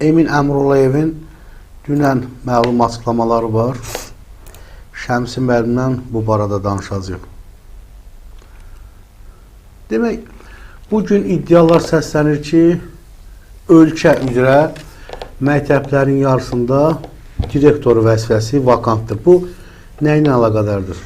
Emin Əmrullayevin dünən məlum açıqlamaları var. Şəmsi müəllimlə bu barədə danışacaq. Demək, bugün iddialar səslənir ki, ölkə üzrə məktəblərin yarısında direktor vəzifəsi vakantdır. Bu nə ilə əlaqədardır?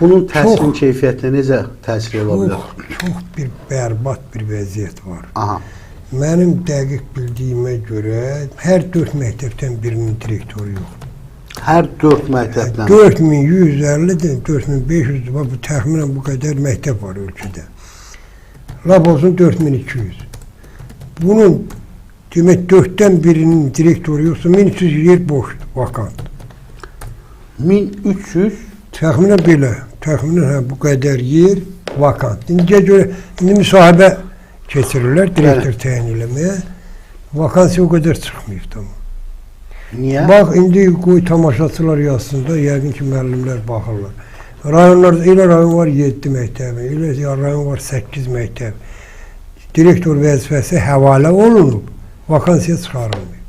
Bunun təsirin keyfiyyətinə necə təsir ola bilər? Çox bir bərbad bir vəziyyət var. Aha. Mənim dəqiq bildiyimə görə hər 4 məktəbdən birinin direktoru yoxdur. Hər 4 məktəbdən? 4150-dir, 4500-dir. Bu təxminən bu qədər məktəb var ölkədə. Lap olsun 4200. Bunun demək 4-dən birinin direktoru yoxsa 1300 yer boşdur, vakantdır. 1300? Təxminən belə. Təxminən bu qədər yer vakant. İndi müsahibə keçirirlər direktor təyin eləməyə. Vakansiya o qədər çıxmayıb tamam. Niyə? Bax, indi qoy tamaşaçılar yazsında, yəqin ki, müəllimlər baxırlar. Rayonlarda, elə rayon var 7 məktəbi, elə rayon var 8 məktəb. Direktor vəzifəsi həvalə olunub, vakansiya çıxarılmıyor.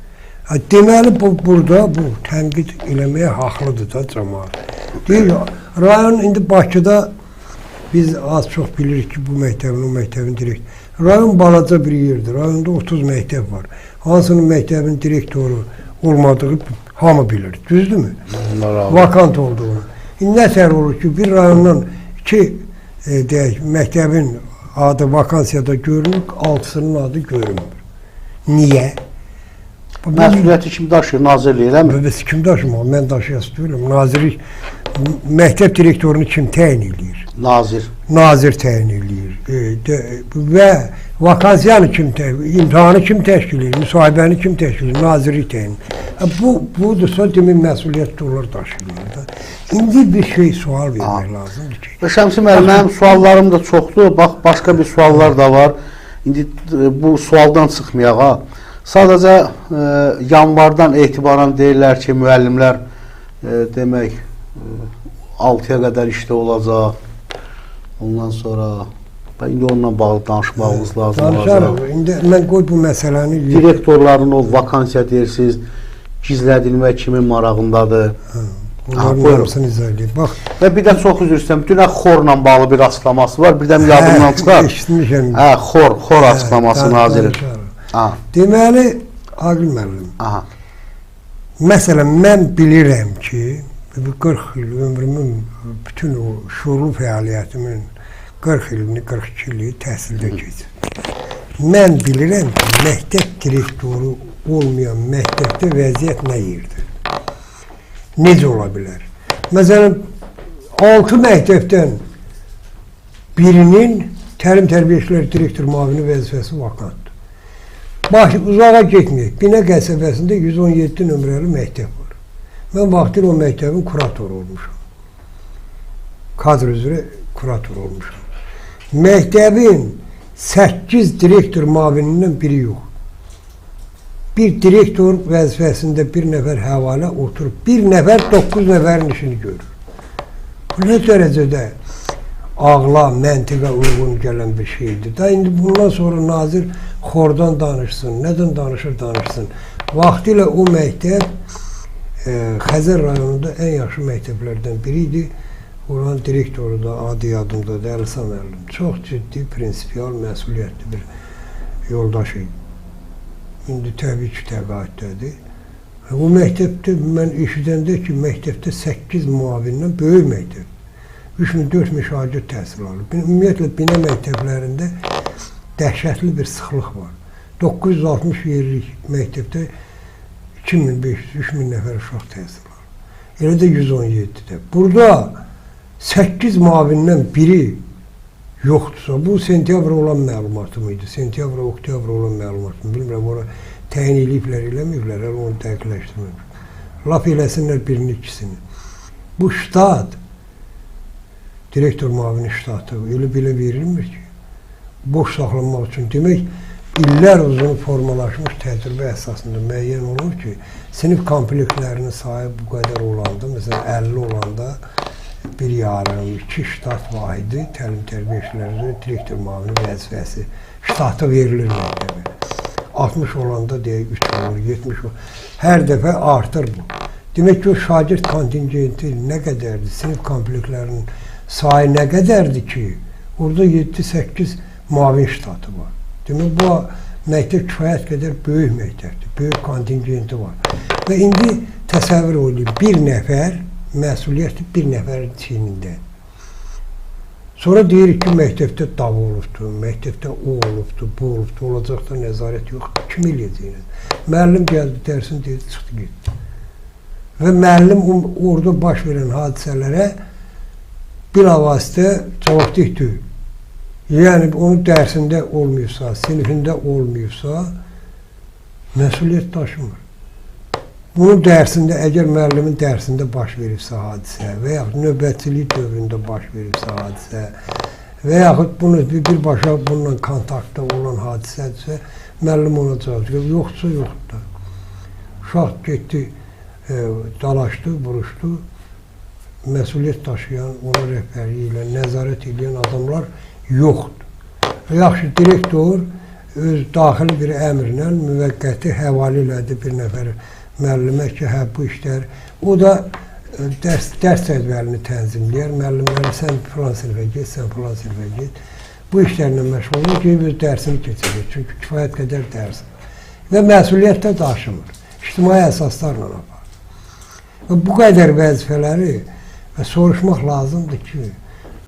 Deməli, burada bu tənqid eləməyə haqlıdır da cəmaət. Deyir, rayon indi Bakıda biz az çox bilirik ki, bu məktəbin, o məktəbin direktoru. Rayon balaca bir yerdir, rayonda 30 məktəb var. Hansının məktəbin direktoru olmadığı hamı bilir, düzdürmü? Vakant olduğunu. İndi nətər olur ki, bir rayondan 2 məktəbin adı vakansiyada görünür, 6-sının adı görünmür. Niyə? Məsuliyyəti kim daşıyır? Nazirlik eləmir? Biz kim daşımır? Mən daşıyası deyiləm. Nazirlik, məktəb direktorunu kim təyin edir? Nazir. Nazir təyin edir. Və vakansiyanı kim təyin edir? İmtahanı kim təşkil edir? Müsahibəni kim təşkil edir? Nazirlik təyin edir. Budursa demin məsuliyyət onlar daşıyırlar. İndi bir şey sual vermək lazımdır ki. Şəmsi müəllim, mənim suallarım da çoxdur. Bax, başqa bir suallar da var. İndi bu sualdan çıxmayaq. Sadəcə yanvardan etibarən deyirlər ki, müəllimlər demək 6-ya qədər işdə olacaq. Ondan sonra indi onunla bağlı danışmağımız lazım olacaq. Danışarıq. İndi mən qoy bu məsələni... Direktorların o vakansiya deyirsiniz, gizlədilmək kimin marağındadır? Onların hamısını izah edeyim. Və bir də çox üzr istəyirəm, dünən xorla bağlı bir açıqlaması var, bir də yadımdan çıxar. Eşitmişəm. Xor açıqlaması nazirin. Deməli, Aqil müəllim, məsələn, mən bilirəm ki, 40 il ömrümün, bütün o şuurlu fəaliyyətimin 40 ilini, 42 ili təhsildə keçir. Mən bilirəm ki, məktəb direktoru olmayan məktəbdə vəziyyət nə yerdir? Necə ola bilər? Məsələn, 6 məktəbdən birinin təlim-tərbiyəçilər direktor müavini vəzifəsi vakantdır. Uzağa getməyək. Binə qəsəbəsində 117 nömrəli məktəb var. Mən vaxtilə o məktəbin kuratoru olmuşam. Kadr üzrə kurator olmuşam. Məktəbin 8 direktor müavinindən biri yox. Bir direktor vəzifəsində bir nəfər həvalə oturub, bir nəfər 9 nəfərin işini görür. Bu nə dərəcədə ağla, məntiqə uyğun gələn bir şeydir. Da indi bundan sonra nazir xordan danışsın, nədən danışsın. Vaxtilə o məktəb Xəzər rayonunda ən yaxşı məktəblərdən biri idi. Oranın direktoru da adı yadımdadır, Əlisan müəllim. Çox ciddi, prinsipial, məsuliyyətli bir yoldaş idi. İndi təbii ki, təqaüddədir. O məktəbdə mən eşidəndə ki, məktəbdə 8 müavindən böyük məktəb. 3000-4000 şagird təhsil alır. Ümumiyyətlə, binə məktəblərində dəhşətli bir sıxlıq var. 960 yerlik məktəbdə 2500-3000 nəfər uşaq təhsil alır. Elə də 117-də. Burada 8 müavindən biri yoxdursa, bu sentyabr olan məlumatım idi. Sentyabr, oktyabr olan məlumatım. Bilmirəm, ona təyin eləyiblər, eləməyiblər, onu dəqiqləşdirmək. Laf eləsinlər birini, ikisini. Bu ştat, direktor müavini ştatı elə belə verilmir ki, boş saxlanmaq üçün. Demək, illər uzun formalaşmış təcrübə əsasında müəyyən olur ki, sinif komplektlərinin sayı bu qədər olanda, məsələn, 50 olanda bir yarım, 2 ştat vahidi təlim-tərbiyə işlərində direktor müavini vəzifəsi ştatı verilir məktəbə. 60 olanda deyək 3 olur, 70 olur. Hər dəfə artır bu. Demək ki, o şagird kontingenti nə qədərdir, sinif komplektlərinin sayı nə qədərdir ki, orada 7-8 müavin ştatı var. Demək, bu məktəb kifayət qədər böyük məktəbdir, böyük kontingenti var. Və indi təsəvvür olun, bir nəfər məsuliyyəti bir nəfərin çiynində. Sonra deyirik ki, məktəbdə dava olubdur, məktəbdə o olubdur, bu olubdur, olacaq da nəzarət yox. Kim eləyəcəyiniz? Müəllim gəldi, dərsini dedi, çıxdı, getdi. Və müəllim orada baş verən hadisələrə bilavasitə cavabdehdir. Yəni, onun dərsində olmayıbsa, sinifində olmayıbsa, məsuliyyət daşımır. Bunun dərsində, əgər müəllimin dərsində baş veribsə hadisə və yaxud növbətçilik dövründə baş veribsə hadisə və yaxud bunu birbaşa bununla kontaktda olan hadisədirsə, müəllim ona cavab verir. Yoxsa yoxdur. Uşaq getdi, dalaşdı, vuruşdu. Məsuliyyət daşıyan, ona rəhbərliyi ilə nəzarət edən adamlar yoxdur. Yaxşı, direktor öz daxili bir əmrlə müvəqqəti həvalə elədi bir nəfər müəllimə ki, hə, bu işlər, o da dərs cədvəlini tənzimləyər, müəllimləri sən filan sinifə get, sən filan sinifə get. Bu işlərlə məşğul olur ki, öz dərsini keçirir, çünki kifayət qədər dərs. Və məsuliyyət də daşımır, ictimai əsaslarla apar. Və bu qədər vəzifələri soruşmaq lazımdır ki,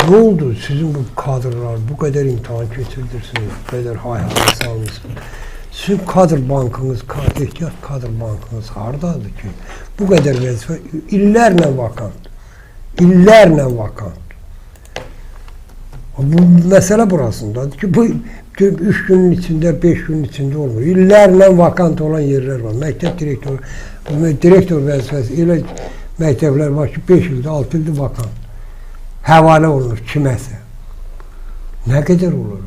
nə oldu sizin bu kadrlar, bu qədər imtahan keçirdirsiniz, bu qədər hay-hay salmışsınız. Sizin kadr bankınız, ehtiyat kadr bankınız haradadır ki, bu qədər vəzifə illərlə vakantdır. İllərlə vakantdır. Bu məsələ burasındadır ki, bu 3 günün içində, 5 günün içində olmur. İllərlə vakant olan yerlər var. Məktəb direktor vəzifəsi elə məktəblər var ki, 5 ildə, 6 ildə vakant. Həvalə olunur kiməsə. Nə qədər olur?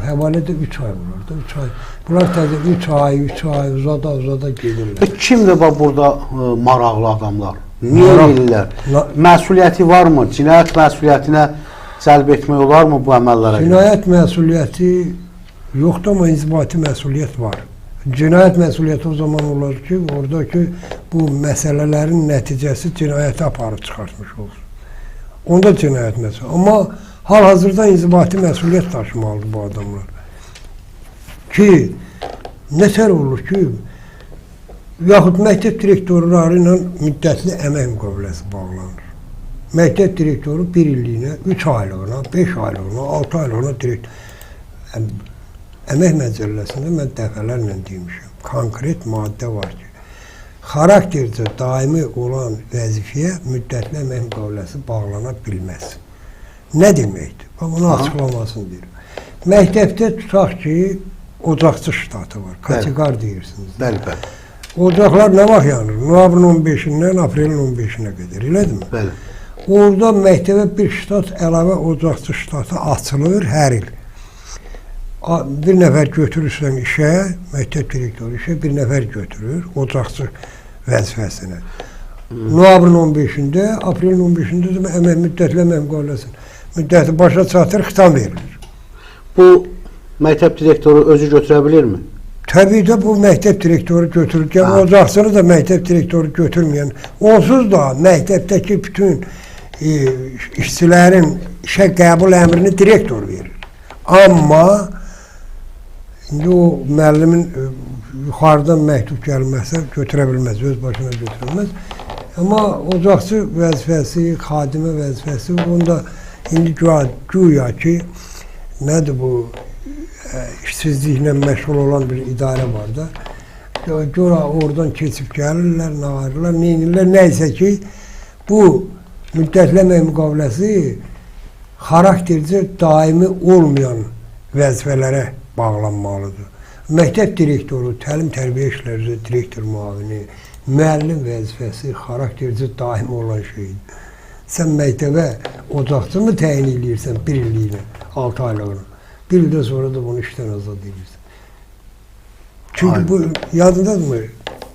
Həvalədə 3 ay olur da, 3 ay. Bunlar təzə 3 ay, uzada gedirlər. Kimdir burada maraqlı adamlar? Niyə eləyirlər? Məsuliyyəti varmı? Cinayət məsuliyyətinə cəlb etmək olarmı bu əməllərə? Cinayət məsuliyyəti yoxdur, amma inzibati məsuliyyət var. Cinayət məsuliyyəti o zaman olur ki, oradakı bu məsələlərin nəticəsi cinayəti aparıb çıxartmış olur. Onda cinayət məsuliyyəti. Amma hal-hazırda inzibati məsuliyyət daşımalıdır bu adamlar. Ki, nətər olur ki, yaxud məktəb direktorları ilə müddətli əmək müqaviləsi bağlanır. Məktəb direktoru 1 illiyinə, 3 aylığına, 5 aylığına, 6 aylığına direktor. Əmək məcəlləsində mən dəfələrlə demişəm, konkret maddə var ki, xaraktercə daimi olan vəzifəyə müddətli əmək müqaviləsi bağlana bilməz. Nə deməkdir? Bunu açıqlamasını deyirəm. Məktəbdə tutaq ki, ocaqçı ştatı var, kateqar deyirsiniz. Bəli, bəli. Ocaqlar nə vaxt yanır? Noyabrın 15-dən aprelin 15-nə qədər, elədirmi? Bəli. Orada məktəbə bir ştat əlavə ocaqçı ştatı açılır hər il. Bir nəfər götürürsən işə, məktəb direktoru işə bir nəfər götürür ocaqçı vəzifəsinə. Noyabrın 15-də, aprelin 15-də əmək müddətli əmək müqaviləsinin müddəti başa çatır, xitam verilir. Bu məktəb direktoru özü götürə bilirmi? Təbii də bu məktəb direktoru götürürkən, ocaqçını da məktəb direktoru götürməyən, onsuz da məktəbdəki bütün işçilərin işə qəbul əmrini direktor verir. Amma indi o müəllimin yuxarıdan məktub gəlməsə götürə bilməz, öz başına götürə bilməz. Amma ocaqçı vəzifəsi, xadimə vəzifəsi, onda indi güya ki, nədir bu işsizliklə məşğul olan bir idarə var da, güya oradan keçib gəlirlər, nağarırlar, neynirlər, nəysə ki, bu müddətli əmək müqaviləsi xaraktercə daimi olmayan vəzifələrə bağlanmalıdır. Məktəb direktoru, təlim-tərbiyə işləri üzrə direktor müavini, müəllim vəzifəsi xaraktercə daimi olan şeydir. Sən məktəbə ocaqçı mı təyin edirsən 1 illiyinə, 6 aylığına? 1 ildən sonra da bunu işdən azad edirsən. Çünki bu, yadındadırmı?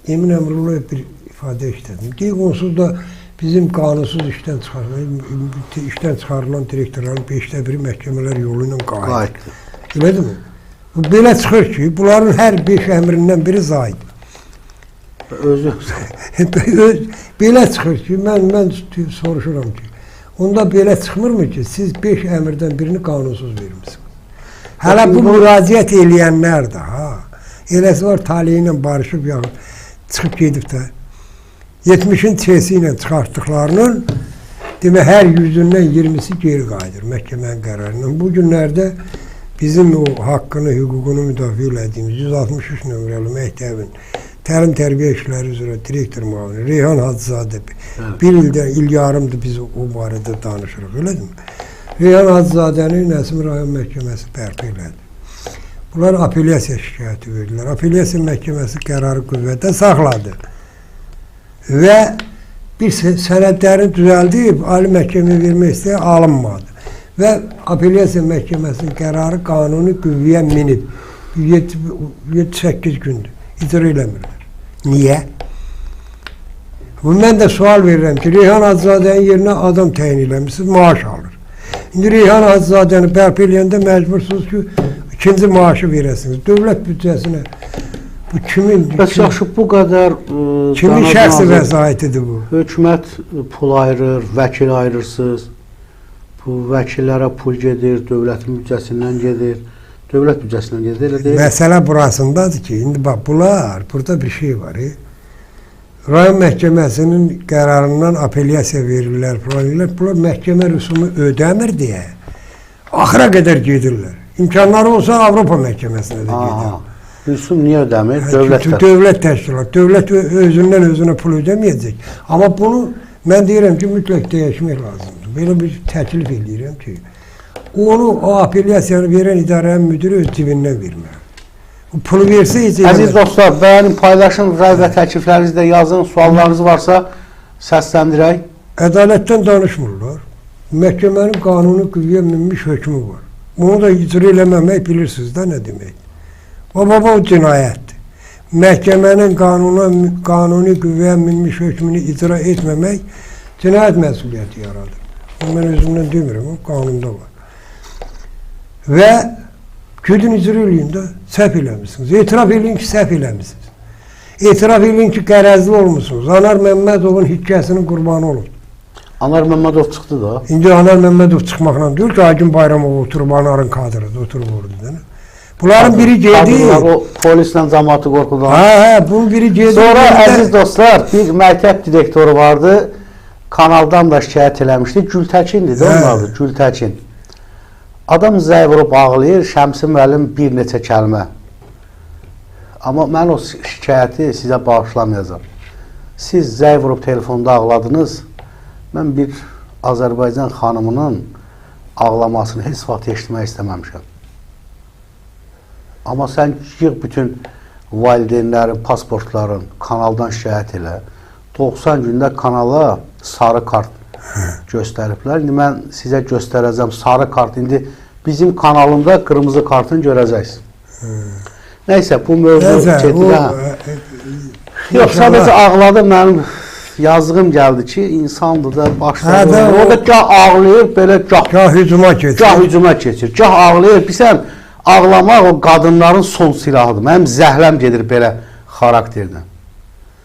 Emin Əmrullayev bir ifadə işlədim. Deyək, onsuz da bizim qanunsuz işdən çıxarılan direktorların 5də biri məhkəmələr yolu ilə qayıtdır. Elədirmi? Belə çıxır ki, bunların hər 5 əmrindən biri zaid. Özü Belə çıxır ki, mən soruşuram ki, onda belə çıxmırmı ki, siz 5 əmrdən birini qanunsuz vermişsiniz? Hələ bu müraciət eləyənlər də, eləsi var taliyi ilə barışıb yaxın, çıxıb gedib də, 70-in çesi ilə çıxartdıqlarının demək, hər 100-dən 20-si geri qayıdır məhkəmənin qərarından. Bu günlərdə bizim o haqqını, hüququnu müdafiə elədiyimiz 163 nömrəli məktəbin təlim tərbiyə işləri üzrə direktor müavini Reyhan Hacızadə bir ildən, il yarımdır biz o barədə danışırıq, elədir mi? Reyhan Hacızadəni Nəsim rayon məhkəməsi bərpa elədi. Bunlar apellyasiya şikayəti verdilər. Apellyasiya məhkəməsi qərarı qüvvətdə saxladı. Və bir sənədlərini düzəldib, ali məhkəməyə vermək istəyə alınmadı. Və apellyasiya məhkəməsinin qərarı qanuni qüvvəyə minib. 7-8 gündür. İcra eləmirlər. Niyə? Mən də sual verirəm ki, Reyhan Hacızadənin yerinə adam təyin eləmişsiniz, maaş alır. İndi Reyhan Hacızadəni bərpa eləyəndə məcbursunuz ki, ikinci maaşı verəsiniz. Dövlət büdcəsinə bu kimin? Bəs yaxşı, bu qədər kimin şəxsi vəsaitidir bu? Hökumət pul ayırır, vəkil ayırırsınız. Bu vəkillərə pul gedir, dövlətin büdcəsindən gedir. Dövlət büdcəsindən gedir, elə deyil. Məsələ burasındadır ki, indi bax, burada bir şey var. Rayon məhkəməsinin qərarından apellyasiya verirlər, bunlar məhkəmə rüsumu ödəmir deyə axıra qədər gedirlər. İmkanları olsa Avropa məhkəməsinə də gedir. Rüsum niyə ödəmir? Dövlət təşkilat. Dövlət özündən özünə pul ödəməyəcək. Amma bunu mən deyirəm ki, mütləq dəyişmək lazımdır. Belə bir təklif edirəm ki, onu o apellyasiyanı verən idarənin müdürü öz cibindən vermək. Pulu versə heç eləmir. Əziz dostlar, bəyənin, paylaşın, rəy və təkliflərinizdə yazın, suallarınız varsa səsləndirək. Ədalətdən danışmırlar. Məhkəmənin qanuni qüvvəyə minmiş hökmü var. Bunu da icra eləməmək bilirsiniz də nə demək. O cinayətdir. Məhkəmənin qanuni qüvvəyə minmiş hökmünü icra etməmək cinayət məsuliyyəti yaradır. Onu mən özümdən demirəm, o qanunda var. Və gidin icra eləyin də, səhv eləmişsiniz. Etiraf eləyin ki, səhv eləmişsiniz. Etiraf eləyin ki, qərəzli olmuşsunuz. Anar Məmmədovun hikkəsinin qurbanı olub. Anar Məmmədov çıxdı da. İndi Anar Məmmədov çıxmaqla deyir ki, Agin Bayramov oturub Anarın kadrıdır, oturub orada. Bunların biri geldi. O polislə cəmaatı qorxudan. Bunun biri geldi. Sonra əziz dostlar, bir məktəb direktoru vardı. Kanaldan da şikayət eləmişdi. Gültəkindir də onun adı, Gültəkin. Adam zəy vurub ağlayır, Şəmsi müəllim bir neçə kəlmə. Amma mən o şikayəti sizə bağışlamayacağım. Siz zəy vurub telefonda ağladınız. Mən bir Azərbaycan xanımının ağlamasını heç vaxt eşitmək istəməmişəm. Amma sən yığ bütün valideynlərin, pasportların kanaldan şikayət elə. 90 gündə kanala sarı kart göstəriblər. İndi mən sizə göstərəcəm sarı kart. İndi bizim kanalımda qırmızı kartını görəcəksiniz. Nəysə, bu mövzu çətilə. Yox, sadəcə ağladı, mənim yazığım gəldi ki, insandır da başladı. Orada gah ağlayır, belə gah hücuma keçir. Gah hücuma keçir, gah ağlayır. Bilsən, ağlamaq o qadınların son silahıdır. Mənim zəhləm gedir belə xarakterdən.